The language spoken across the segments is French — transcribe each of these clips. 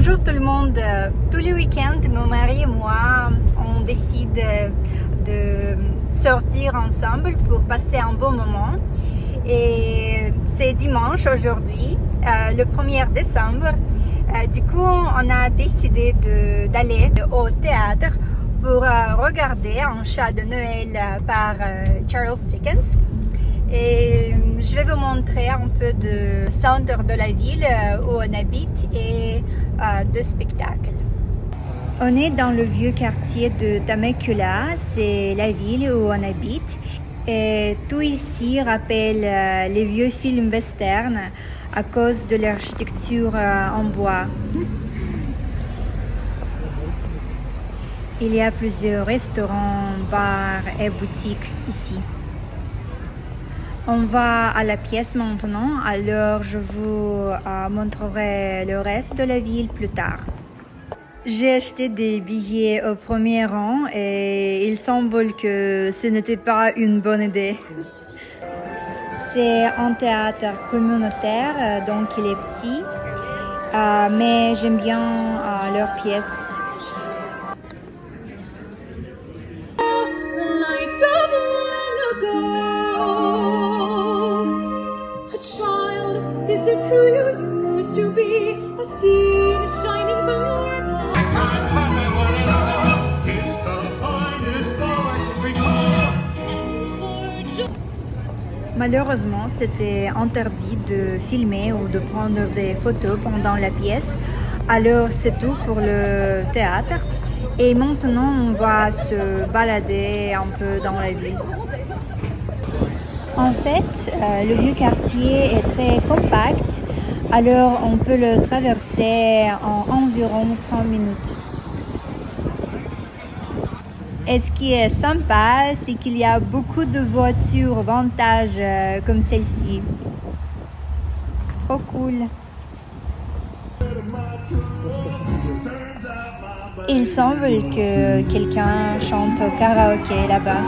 Bonjour tout le monde. Tous les week-ends, mon mari et moi, on décide de sortir ensemble pour passer un bon moment. Et c'est dimanche aujourd'hui, le 1er décembre. Du coup, on a décidé d'aller au théâtre pour regarder Un chat de Noël par Charles Dickens. Et je vais vous montrer un peu de centre de la ville où on habite et de spectacles. On est dans le vieux quartier de Temecula, c'est la ville où on habite. Et tout ici rappelle les vieux films westerns à cause de l'architecture en bois. Il y a plusieurs restaurants, bars et boutiques ici. On va à la pièce maintenant, alors je vous montrerai le reste de la ville plus tard. J'ai acheté des billets au premier rang et il semble que ce n'était pas une bonne idée. C'est un théâtre communautaire, donc il est petit, mais j'aime bien leurs pièces. Is this who you used to be? A scene shining from your past. Malheureusement, c'était interdit de filmer ou de prendre des photos pendant la pièce. Alors, c'est tout pour le théâtre. Et maintenant, on va se balader un peu dans la ville. En fait, le vieux quartier est très compact, alors on peut le traverser en environ 30 minutes. Et ce qui est sympa, c'est qu'il y a beaucoup de voitures vintage comme celle-ci. Trop cool. Il semble que quelqu'un chante au karaoké là-bas.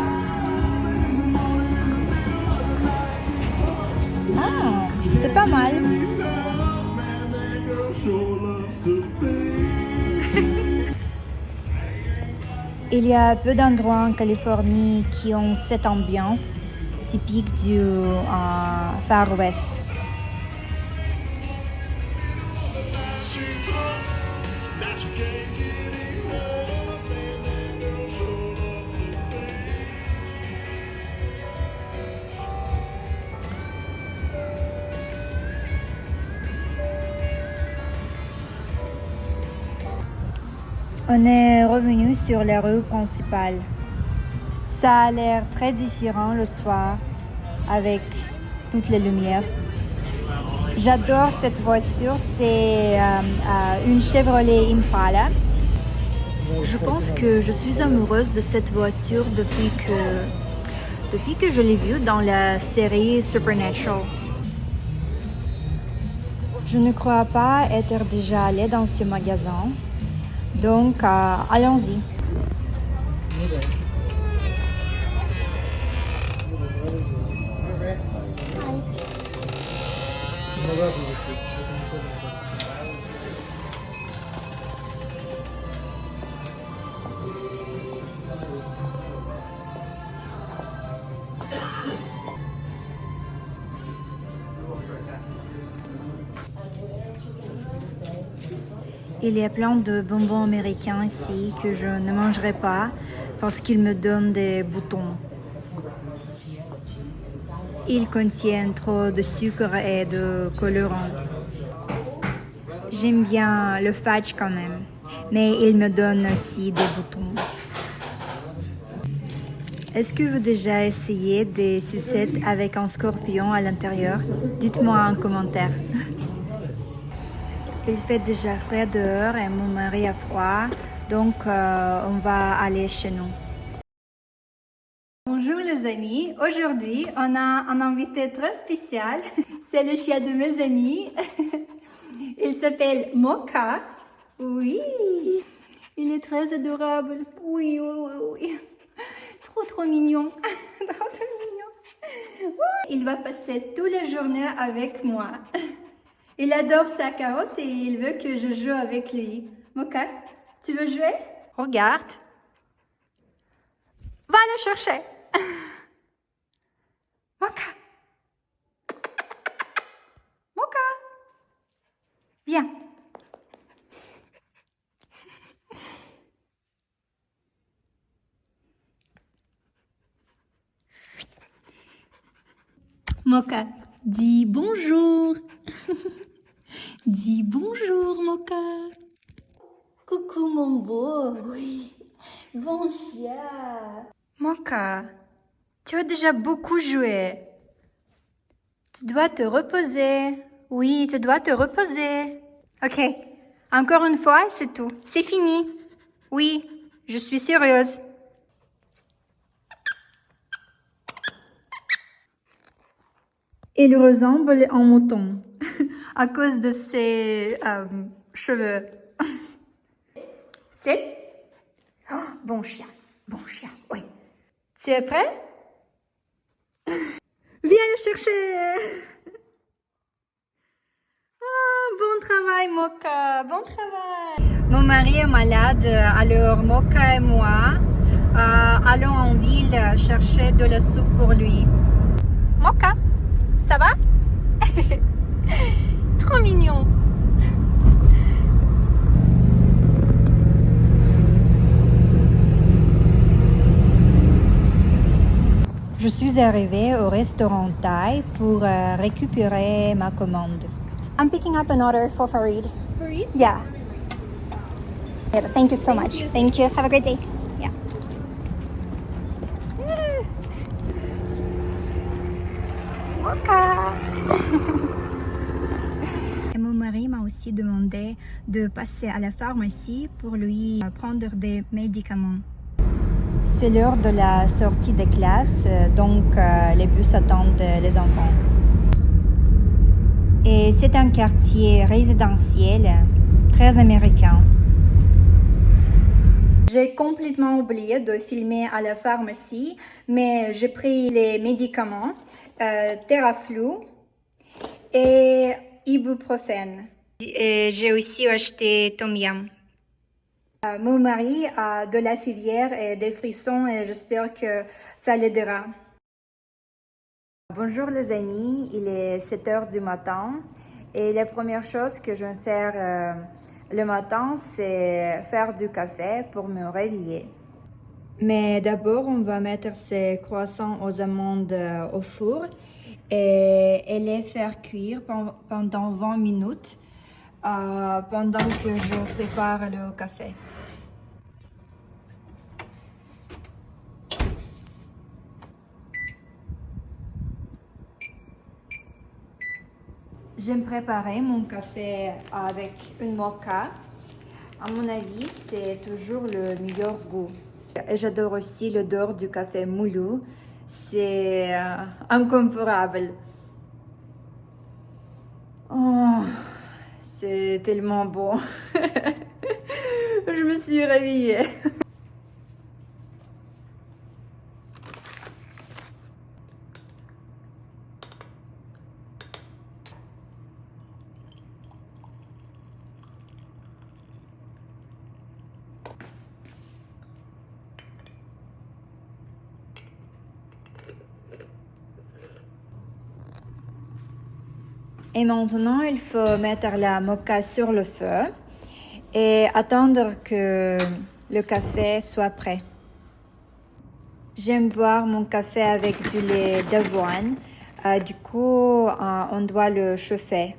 Ah, c'est pas mal. Il y a peu d'endroits en Californie qui ont cette ambiance typique du Far West. On est revenu sur la rue principale. Ça a l'air très différent le soir avec toutes les lumières. J'adore cette voiture, c'est une Chevrolet Impala. Je pense que je suis amoureuse de cette voiture depuis que je l'ai vue dans la série Supernatural. Je ne crois pas être déjà allée dans ce magasin. Donc, allons-y. Il y a plein de bonbons américains ici que je ne mangerai pas parce qu'ils me donnent des boutons. Ils contiennent trop de sucre et de colorants. J'aime bien le fudge quand même, mais ils me donnent aussi des boutons. Est-ce que vous avez déjà essayé des sucettes avec un scorpion à l'intérieur? Dites-moi en commentaire. Il fait déjà frais dehors et mon mari a froid, donc on va aller chez nous. Bonjour les amis, aujourd'hui on a un invité très spécial, c'est le chien de mes amis. Il s'appelle Mocha. Oui, il est très adorable. Oui, oui, oui, oui. Trop mignon. Trop mignon. Il va passer toute la journée avec moi. Il adore sa carotte et il veut que je joue avec lui. Mocha, tu veux jouer? Regarde. Va le chercher. Mocha. Mocha. Viens. Mocha, dis bonjour. Dis bonjour, Mocha. Coucou, mon beau. Oui. Bon chien. Mocha, tu as déjà beaucoup joué. Tu dois te reposer. Oui, tu dois te reposer. Ok. Encore une fois, c'est tout. C'est fini. Oui, je suis sérieuse. Il ressemble à un mouton à cause de ses cheveux. C'est bon chien, oui. Tu es prêt? Viens le chercher. Bon travail, Mocha, bon travail. Mon mari est malade, alors Mocha et moi allons en ville chercher de la soupe pour lui. Mocha, ça va? Trop mignon. Je suis arrivée au restaurant Thai pour récupérer ma commande. I'm picking up an order for Farid. Farid? Yeah. Thank you so much. Thank you. Have a great day. Yeah. Mocha. Et mon mari m'a aussi demandé de passer à la pharmacie pour lui prendre des médicaments. C'est l'heure de la sortie des classes, donc les bus attendent les enfants. Et c'est un quartier résidentiel très américain. J'ai complètement oublié de filmer à la pharmacie, mais j'ai pris les médicaments Theraflu et ibuprofène. Et j'ai aussi acheté Tom Yum. Mon mari a de la fièvre et des frissons et j'espère que ça l'aidera. Bonjour les amis, il est 7 heures du matin et la première chose que je vais faire le matin, c'est faire du café pour me réveiller. Mais d'abord, on va mettre ces croissants aux amandes au four et les faire cuire pendant 20 minutes pendant que je prépare le café. J'aime préparer mon café avec une mocha. À mon avis, c'est toujours le meilleur goût. Et j'adore aussi l'odeur du café moulu. C'est incomparable. Oh, c'est tellement bon. Je me suis réveillée. Et maintenant, il faut mettre la mocha sur le feu et attendre que le café soit prêt. J'aime boire mon café avec du lait d'avoine. Du coup, on doit le chauffer.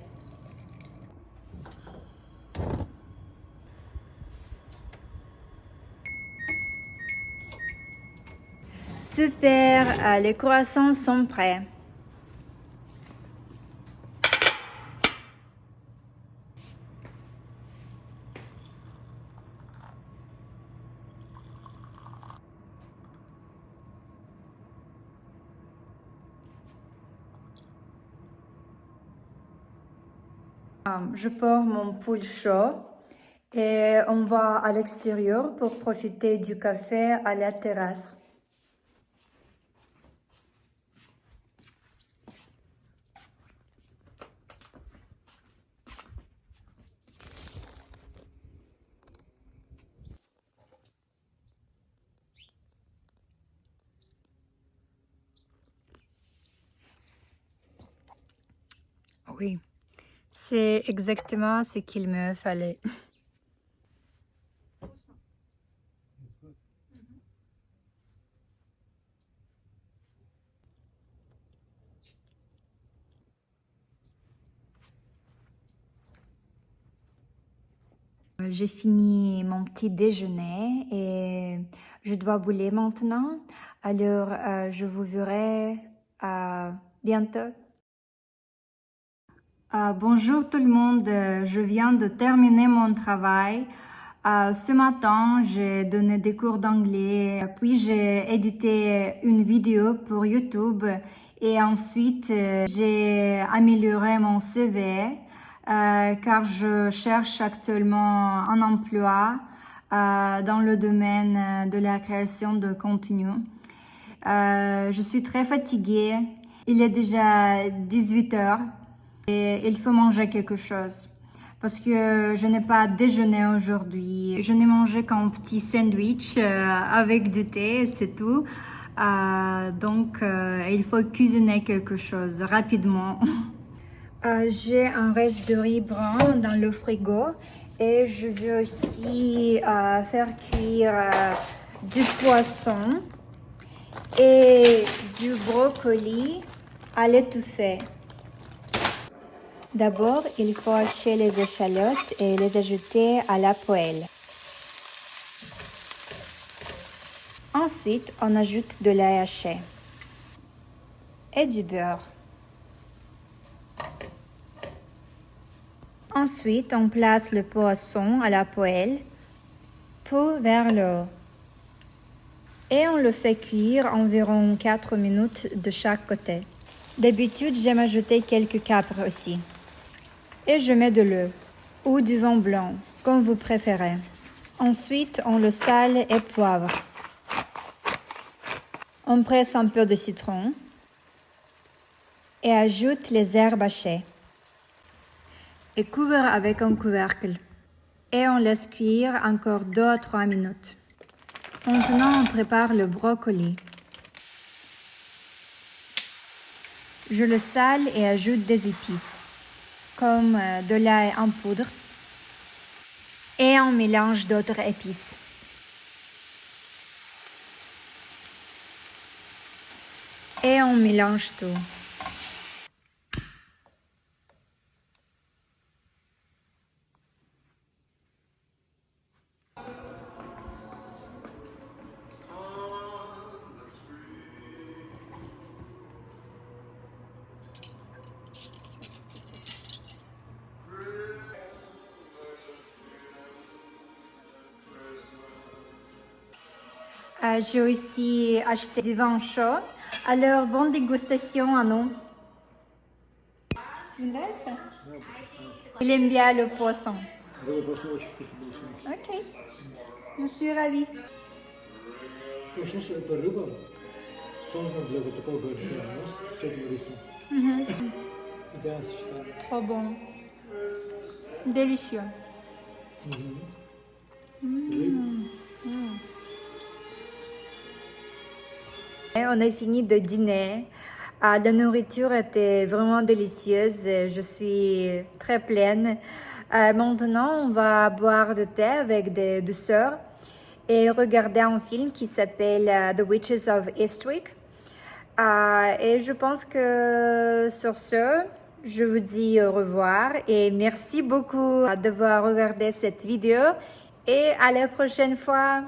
Super, les croissants sont prêts. Je porte mon pool chaud et on va à l'extérieur pour profiter du café à la terrasse. Oui, c'est exactement ce qu'il me fallait. J'ai fini mon petit déjeuner et je dois bouler maintenant. Alors, je vous verrai bientôt. Bonjour tout le monde, je viens de terminer mon travail. Ce matin, j'ai donné des cours d'anglais, puis j'ai édité une vidéo pour YouTube et ensuite j'ai amélioré mon CV car je cherche actuellement un emploi dans le domaine de la création de contenu. Je suis très fatiguée, il est déjà 18 heures. Et il faut manger quelque chose parce que je n'ai pas déjeuné aujourd'hui. Je n'ai mangé qu'un petit sandwich avec du thé, c'est tout. Donc, il faut cuisiner quelque chose rapidement. J'ai un reste de riz brun dans le frigo et je vais aussi faire cuire du poisson et du brocoli à l'étouffée. D'abord, il faut hacher les échalotes et les ajouter à la poêle. Ensuite, on ajoute de l'ail haché et du beurre. Ensuite, on place le poisson à la poêle, peu vers le haut. Et on le fait cuire environ 4 minutes de chaque côté. D'habitude, j'aime ajouter quelques capres aussi. Et je mets de l'œuf ou du vin blanc, comme vous préférez. Ensuite, on le sale et poivre. On presse un peu de citron et ajoute les herbes hachées. Et couvre avec un couvercle. Et on laisse cuire encore 2 à 3 minutes. Maintenant, on prépare le brocoli. Je le sale et ajoute des épices, comme de l'ail en poudre, et on mélange d'autres épices. Et on mélange tout. J'ai aussi acheté du vin chaud. Alors, bonne dégustation, Anon. Il aime bien le poisson. Ok, je suis ravie. Слушай, это рыба создана для вот такого гарнира, с этим рисом. Идеально сочетание. Trop bon. Délicieux. Et on a fini de dîner. La nourriture était vraiment délicieuse. Je suis très pleine. Maintenant, on va boire du thé avec des douceurs et regarder un film qui s'appelle The Witches of Eastwick. Et je pense que sur ce, je vous dis au revoir et merci beaucoup d'avoir regardé cette vidéo et à la prochaine fois.